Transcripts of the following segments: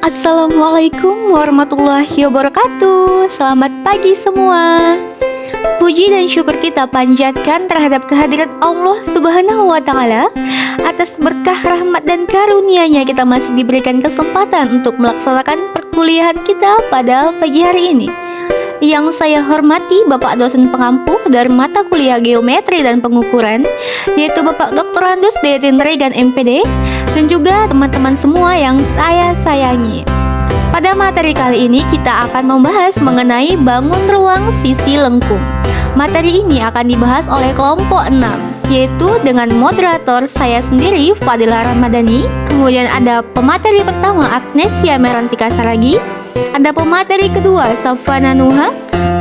Assalamualaikum warahmatullahi wabarakatuh. Selamat pagi semua. Puji dan syukur kita panjatkan terhadap kehadirat Allah Subhanahu wa Ta'ala. Atas berkah rahmat dan karunia-Nya kita masih diberikan kesempatan untuk melaksanakan perkuliahan kita pada pagi hari ini. Yang saya hormati Bapak dosen pengampu dari mata kuliah Geometri dan Pengukuran, yaitu Bapak Dr. Andus Detin Regan MPD, dan juga teman-teman semua yang saya sayangi. Pada materi kali ini kita akan membahas mengenai bangun ruang sisi lengkung. Materi ini akan dibahas oleh kelompok 6, yaitu dengan moderator saya sendiri Fadila Ramadhani. Kemudian ada pemateri pertama Agnesia Merantika Saragi, ada pemateri kedua Safwana Nuha,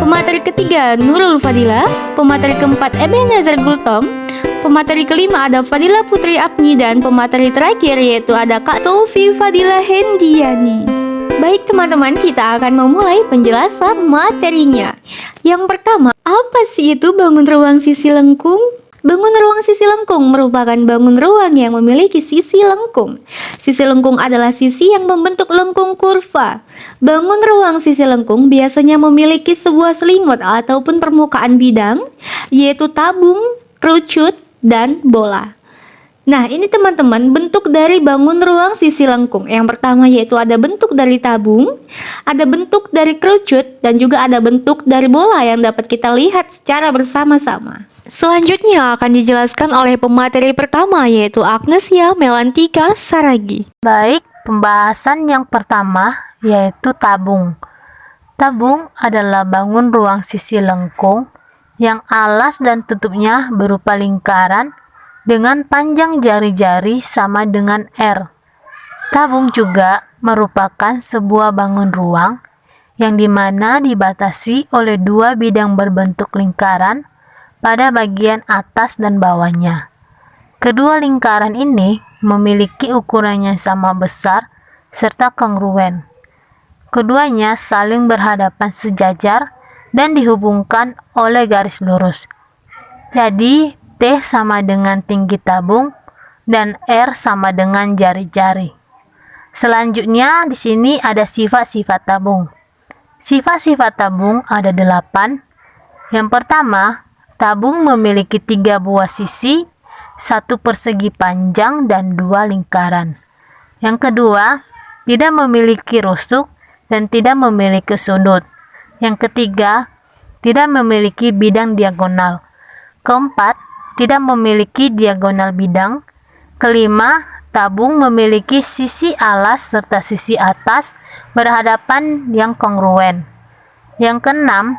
pemateri ketiga Nurul Fadila, pemateri keempat Ebenezer Gultom, pemateri kelima ada Fadila Putri Apni, dan pemateri terakhir yaitu ada Kak Sofi Fadila Hendiani. Baik teman-teman, kita akan memulai penjelasan materinya. Yang pertama, apa sih itu bangun ruang sisi lengkung? Bangun ruang sisi lengkung merupakan bangun ruang yang memiliki sisi lengkung. Sisi lengkung adalah sisi yang membentuk lengkung kurva. Bangun ruang sisi lengkung biasanya memiliki sebuah selimut ataupun permukaan bidang, yaitu tabung, kerucut, dan bola. Nah, ini teman-teman bentuk dari bangun ruang sisi lengkung. Yang pertama yaitu ada bentuk dari tabung, ada bentuk dari kerucut, dan juga ada bentuk dari bola yang dapat kita lihat secara bersama-sama. Selanjutnya akan dijelaskan oleh pemateri pertama yaitu Agnesia Melantika Saragi. Baik, pembahasan yang pertama yaitu tabung. Tabung adalah bangun ruang sisi lengkung yang alas dan tutupnya berupa lingkaran dengan panjang jari-jari sama dengan R. Tabung juga merupakan sebuah bangun ruang yang dimana dibatasi oleh dua bidang berbentuk lingkaran pada bagian atas dan bawahnya. Kedua lingkaran ini memiliki ukurannya sama besar serta kongruen. Keduanya saling berhadapan sejajar dan dihubungkan oleh garis lurus. Jadi, T sama dengan tinggi tabung dan R sama dengan jari-jari. Selanjutnya di sini ada sifat-sifat tabung. Sifat-sifat tabung ada 8. Yang pertama, tabung memiliki 3 buah sisi, 1 persegi panjang dan 2 lingkaran. Yang kedua, tidak memiliki rusuk dan tidak memiliki sudut. Yang ketiga, tidak memiliki bidang diagonal. Keempat, tidak memiliki diagonal bidang. Kelima, tabung memiliki sisi alas serta sisi atas berhadapan yang kongruen. Yang keenam,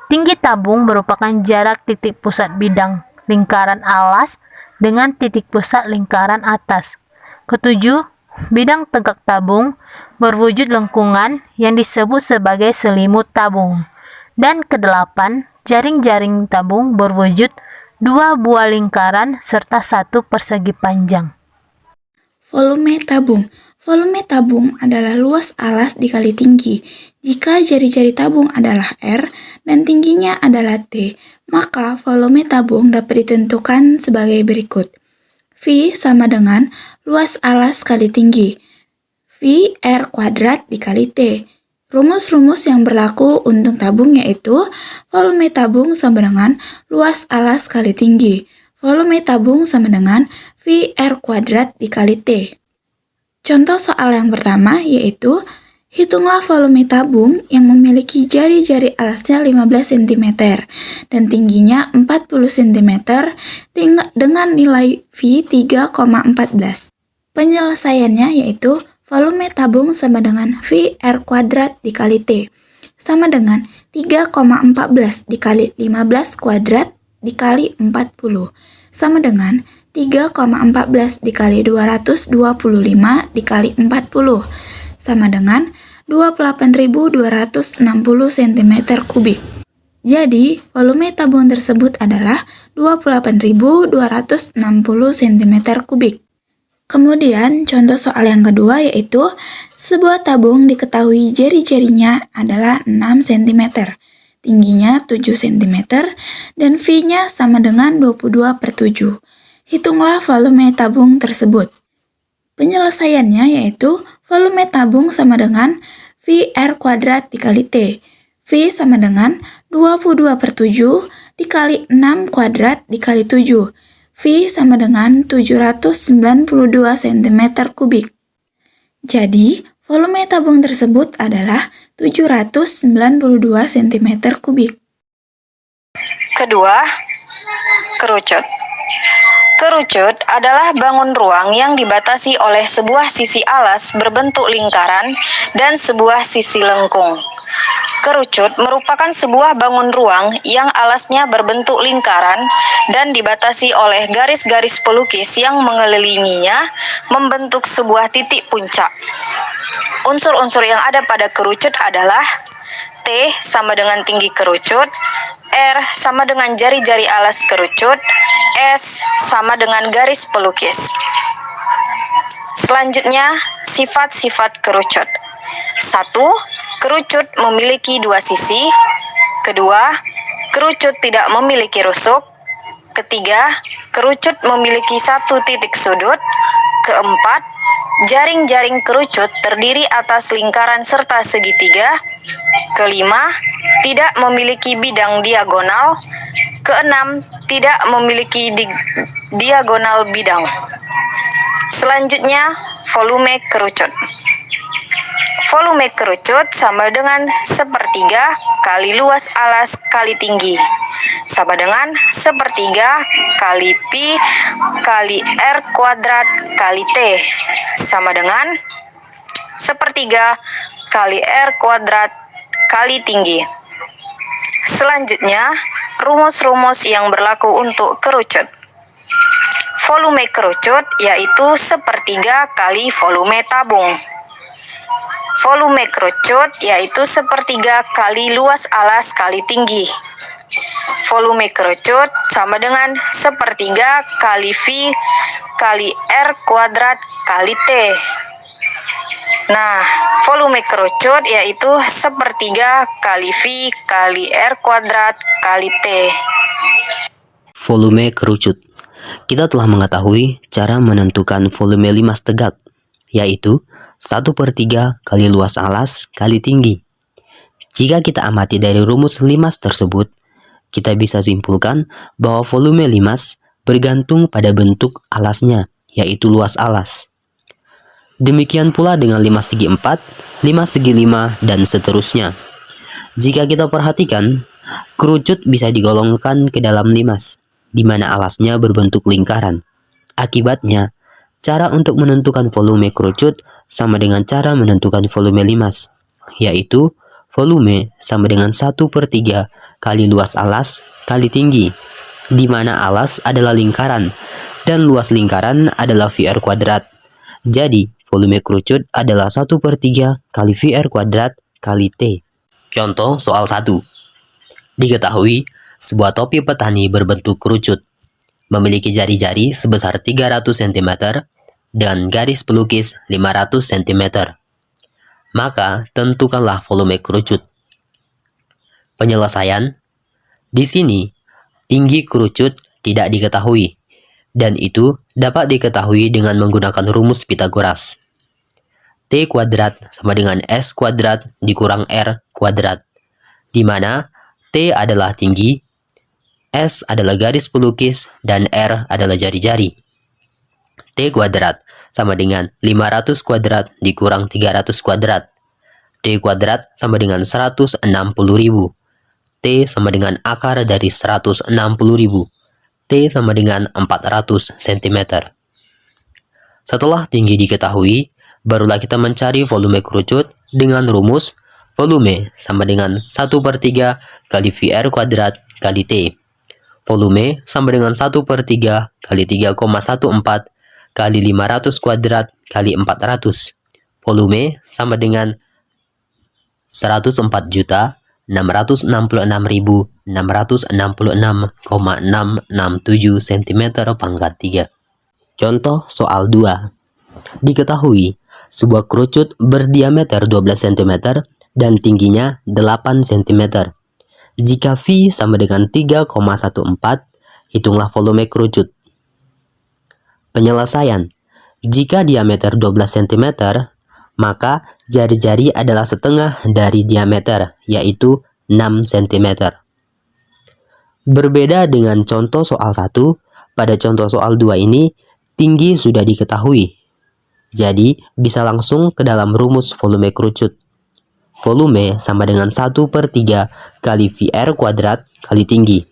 tinggi tabung merupakan jarak titik pusat bidang lingkaran alas dengan titik pusat lingkaran atas. Ketujuh, bidang tegak tabung berwujud lengkungan yang disebut sebagai selimut tabung. Dan kedelapan, jaring-jaring tabung berwujud 2 buah lingkaran serta 1 persegi panjang. Volume tabung. Volume tabung adalah luas alas dikali tinggi. Jika jari-jari tabung adalah R dan tingginya adalah T, maka volume tabung dapat ditentukan sebagai berikut. V sama dengan luas alas kali tinggi. V R kuadrat dikali T. Rumus-rumus yang berlaku untuk tabung yaitu volume tabung sama dengan luas alas kali tinggi. Volume tabung sama dengan V R kuadrat dikali T. Contoh soal yang pertama yaitu hitunglah volume tabung yang memiliki jari-jari alasnya 15 cm dan tingginya 40 cm dengan nilai V 3,14. Penyelesaiannya yaitu volume tabung sama dengan V R kuadrat dikali T sama dengan 3,14 dikali 15 kuadrat dikali 40 sama dengan 3,14 dikali 225 dikali 40 sama dengan 28.260 cm kubik. Jadi, volume tabung tersebut adalah 28.260 cm kubik. Kemudian, contoh soal yang kedua yaitu sebuah tabung diketahui jari-jarinya adalah 6 cm, tingginya 7 cm, dan V-nya sama dengan 22/7. Hitunglah volume tabung tersebut. Penyelesaiannya yaitu Volume tabung sama dengan V R kuadrat dikali T. V sama dengan 22/7 dikali 6 kuadrat dikali 7. V sama dengan 792 cm kubik. Jadi, volume tabung tersebut adalah 792 cm kubik. Kedua, kerucut. Kerucut adalah bangun ruang yang dibatasi oleh sebuah sisi alas berbentuk lingkaran dan sebuah sisi lengkung. Kerucut merupakan sebuah bangun ruang yang alasnya berbentuk lingkaran dan dibatasi oleh garis-garis pelukis yang mengelilinginya membentuk sebuah titik puncak. Unsur-unsur yang ada pada kerucut adalah T sama dengan tinggi kerucut, R sama dengan jari-jari alas kerucut, S sama dengan garis pelukis. Selanjutnya, sifat-sifat kerucut. 1. Kerucut memiliki dua sisi. Kedua, kerucut tidak memiliki rusuk. Ketiga, kerucut memiliki satu titik sudut. Keempat, jaring-jaring kerucut terdiri atas lingkaran serta segitiga. Kelima, tidak memiliki bidang diagonal. Keenam, tidak memiliki diagonal bidang. Selanjutnya, volume kerucut. Volume kerucut sama dengan sepertiga kali luas alas kali tinggi, sama dengan sepertiga kali pi kali r kuadrat kali t, sama dengan sepertiga kali r kuadrat kali tinggi. Selanjutnya, rumus-rumus yang berlaku untuk kerucut. Volume kerucut yaitu sepertiga kali volume tabung. Volume kerucut yaitu sepertiga kali luas alas kali tinggi. Volume kerucut sama dengan sepertiga kali V kali R kuadrat kali T. Nah, volume kerucut yaitu sepertiga kali V kali R kuadrat kali T. Volume kerucut. Kita telah mengetahui cara menentukan volume limas tegak, yaitu 1/3 kali luas alas kali tinggi. Jika kita amati dari rumus limas tersebut, kita bisa simpulkan bahwa volume limas bergantung pada bentuk alasnya, yaitu luas alas. Demikian pula dengan limas segi 4, limas segi 5, dan seterusnya. Jika kita perhatikan, kerucut bisa digolongkan ke dalam limas, di mana alasnya berbentuk lingkaran. Akibatnya, cara untuk menentukan volume kerucut sama dengan cara menentukan volume limas, yaitu volume sama dengan 1/3 kali luas alas kali tinggi, di mana alas adalah lingkaran dan luas lingkaran adalah VR kuadrat. Jadi, volume kerucut adalah 1/3 kali VR kuadrat kali T. Contoh soal 1. Diketahui, sebuah topi petani berbentuk kerucut, memiliki jari-jari sebesar 300 cm dan garis pelukis 500 cm. Maka, tentukanlah volume kerucut. Penyelesaian. Di sini, tinggi kerucut tidak diketahui, dan itu dapat diketahui dengan menggunakan rumus Pythagoras. T kuadrat sama dengan S kuadrat dikurang R kuadrat, di mana T adalah tinggi, S adalah garis pelukis, dan R adalah jari-jari. T kuadrat sama dengan 500 kuadrat dikurang 300 kuadrat. T kuadrat sama dengan 160.000. T sama dengan akar dari 160.000. T sama dengan 400 cm. Setelah tinggi diketahui, barulah kita mencari volume kerucut dengan rumus volume sama dengan 1/3 kali VR kuadrat kali T. Volume sama dengan 1/3 kali 3,14 kali 500 kuadrat kali 400. Volume sama dengan 104.666.666,667 cm pangkat 3. Contoh soal 2. Diketahui, sebuah kerucut berdiameter 12 cm dan tingginya 8 cm. Jika V sama dengan 3,14, hitunglah volume kerucut. Penyelesaian. Jika diameter 12 cm, maka jari-jari adalah setengah dari diameter, yaitu 6 cm. Berbeda dengan contoh soal 1, pada contoh soal 2 ini, tinggi sudah diketahui. Jadi, bisa langsung ke dalam rumus volume kerucut. Volume sama dengan 1/3 kali VR kuadrat kali tinggi.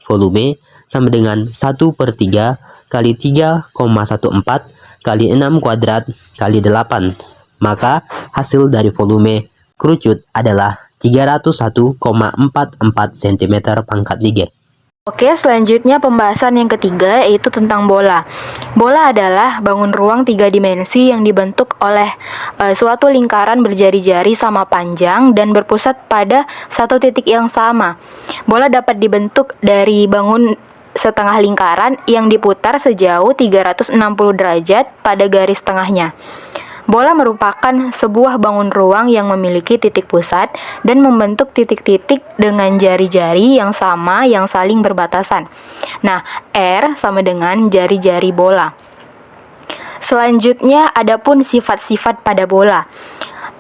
Volume sama dengan 1/3 kali 3,14 kali 6 kuadrat kali 8. Maka, hasil dari volume kerucut adalah 301,44 cm pangkat 3. Oke, selanjutnya pembahasan yang ketiga yaitu tentang bola. Bola adalah bangun ruang 3 dimensi yang dibentuk oleh suatu lingkaran berjari-jari sama panjang dan berpusat pada satu titik yang sama. Bola dapat dibentuk dari bangun setengah lingkaran yang diputar sejauh 360 derajat pada garis tengahnya. Bola merupakan sebuah bangun ruang yang memiliki titik pusat dan membentuk titik-titik dengan jari-jari yang sama yang saling berbatasan. Nah, R sama dengan jari-jari bola. Selanjutnya, adapun sifat-sifat pada bola.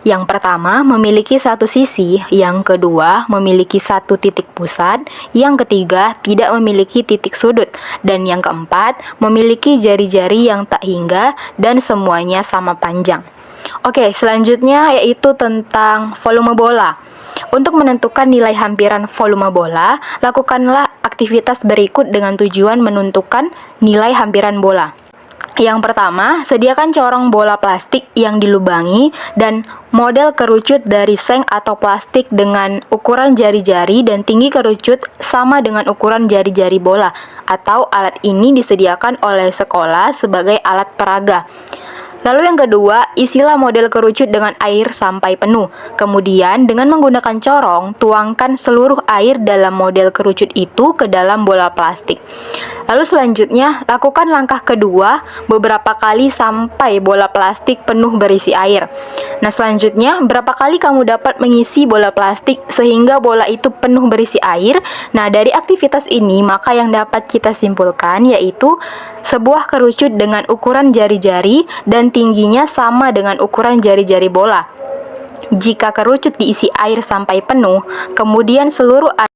Yang pertama, memiliki satu sisi, yang kedua, memiliki satu titik pusat, yang ketiga, tidak memiliki titik sudut, dan yang keempat, memiliki jari-jari yang tak hingga dan semuanya sama panjang. Oke, selanjutnya yaitu tentang volume bola. Untuk menentukan nilai hampiran volume bola, lakukanlah aktivitas berikut dengan tujuan menentukan nilai hampiran bola. Yang pertama, sediakan corong bola plastik yang dilubangi dan model kerucut dari seng atau plastik dengan ukuran jari-jari dan tinggi kerucut sama dengan ukuran jari-jari bola, atau alat ini disediakan oleh sekolah sebagai alat peraga. Lalu yang kedua, isilah model kerucut dengan air sampai penuh. Kemudian, dengan menggunakan corong, tuangkan seluruh air dalam model kerucut itu ke dalam bola plastik. Lalu selanjutnya, lakukan langkah kedua beberapa kali sampai bola plastik penuh berisi air. Nah, selanjutnya, berapa kali kamu dapat mengisi bola plastik sehingga bola itu penuh berisi air? Nah, dari aktivitas ini, maka yang dapat kita simpulkan yaitu sebuah kerucut dengan ukuran jari-jari dan tingginya sama dengan ukuran jari-jari bola. Jika kerucut diisi air sampai penuh, kemudian seluruh air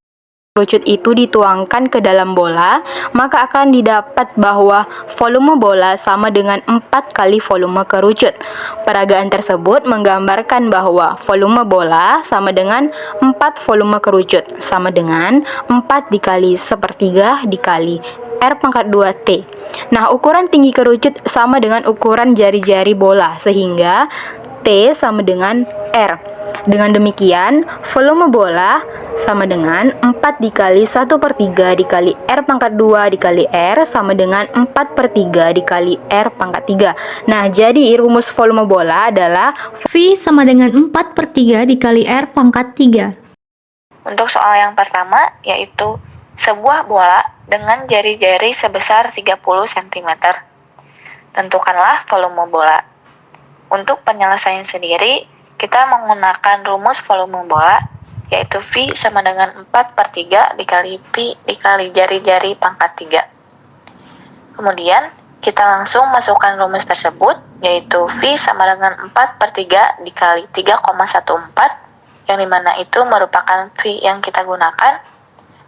kerucut itu dituangkan ke dalam bola, maka akan didapat bahwa volume bola sama dengan 4 kali volume kerucut. Peragaan tersebut menggambarkan bahwa volume bola sama dengan 4 volume kerucut, sama dengan 4 dikali 1/3 dikali R pangkat 2T. Nah, ukuran tinggi kerucut sama dengan ukuran jari-jari bola, sehingga T sama dengan R. Dengan demikian, volume bola sama dengan 4 dikali 1/3 dikali R pangkat 2 dikali R sama dengan 4/3 dikali R pangkat 3. Nah, jadi rumus volume bola adalah V sama dengan 4/3 dikali R pangkat 3. Untuk soal yang pertama, yaitu sebuah bola dengan jari-jari sebesar 30 cm. Tentukanlah volume bola. Untuk penyelesaian sendiri, kita menggunakan rumus volume bola, yaitu V sama dengan 4/3 dikali Pi dikali jari-jari pangkat 3. Kemudian, kita langsung masukkan rumus tersebut, yaitu V sama dengan 4/3 dikali 3,14, yang dimana itu merupakan V yang kita gunakan,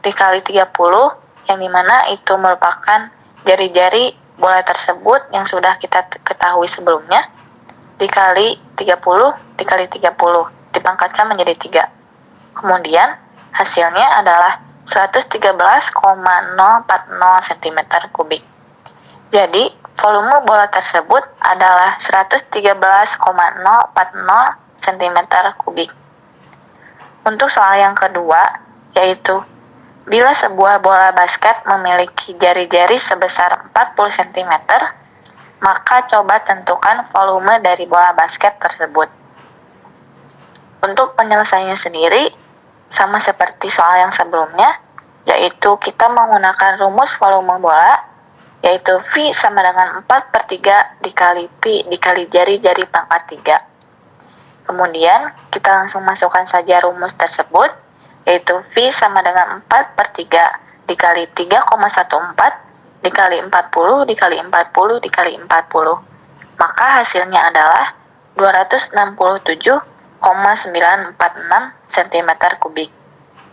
dikali 30, yang dimana itu merupakan jari-jari bola tersebut yang sudah kita ketahui sebelumnya, dikali 30 dikali 30 dipangkatkan menjadi 3. Kemudian hasilnya adalah 113,040 cm3. Jadi volume bola tersebut adalah 113,040 cm3. Untuk soal yang kedua, yaitu bila sebuah bola basket memiliki jari-jari sebesar 40 cm, maka coba tentukan volume dari bola basket tersebut. Untuk penyelesaiannya sendiri, sama seperti soal yang sebelumnya, yaitu kita menggunakan rumus volume bola, yaitu V sama dengan 4/3 dikali Pi dikali jari-jari pangkat 3. Kemudian, kita langsung masukkan saja rumus tersebut, yaitu V sama dengan 4/3 dikali 3,14 dikali 40 dikali 40 dikali 40. Maka hasilnya adalah 267,946 cm kubik.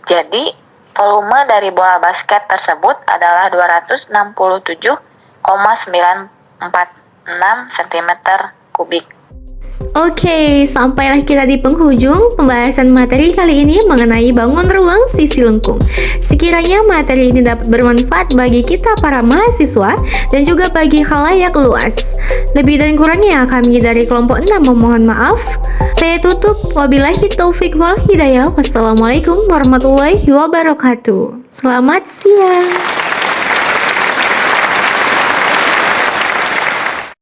Jadi, volume dari bola basket tersebut adalah 267,946 cm kubik. Oke, sampailah kita di penghujung pembahasan materi kali ini mengenai bangun ruang sisi lengkung. Sekiranya materi ini dapat bermanfaat bagi kita para mahasiswa dan juga bagi khalayak luas. Lebih dan kurangnya kami dari kelompok 6 memohon maaf. Saya tutup, wabillahi taufik wal hidayah. Wassalamualaikum warahmatullahi wabarakatuh. Selamat siang.